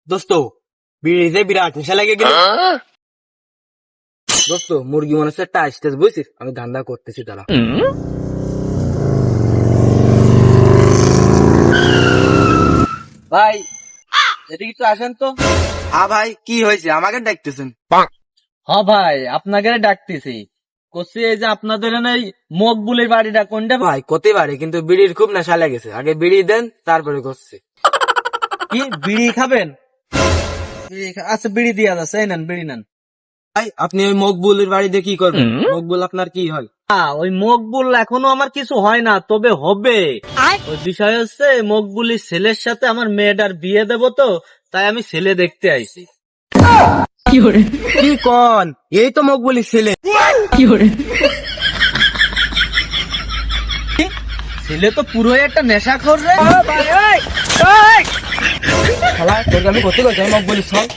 দোস্ত বিড়িতে বিরাট নেশা লাগে গেল। দোস্ত মুরগি মনে হচ্ছে একটা আসতেছ, বুঝছিস? আমি ধান্দা করতেছি তারা। ভাই এদিকে একটু আসেন তো। হ্যাঁ ভাই, কি হয়েছে? আমাকে ডাকতেছেন? হ্যাঁ ভাই, আপনাকে ডাকতেছি। করছি এই যে আপনাদের এই মকবুলের বাড়িটা কোনটা ভাই? ভাই করতে পারে, কিন্তু বিড়ির খুব নেশা লেগেছে। আগে বিড়ি দেন, তারপরে করছি। কি বিড়ি খাবেন? আচ্ছা বিড়ি দিয়া যাচ্ছে, এই নেন বিড়ি নেন। ভাই আপনি ওই মকবুলের বাড়িতে কি করবেন? মকবুল আপনার কি হয়? ওই মকবুল এখনো আমার কিছু হয় না, তবে হবে। ওই বিষয় হচ্ছে মকবুলির ছেলের সাথে আমার মেয়েটার বিয়ে দেব, তো তাই আমি ছেলে দেখতে আইছি। কি কন? এই তো মকবুলের ছেলে। ছেলে তো পুরোই একটা নেশা করবে। শালা তোকে আমি করতে করছি মকবুলের সব।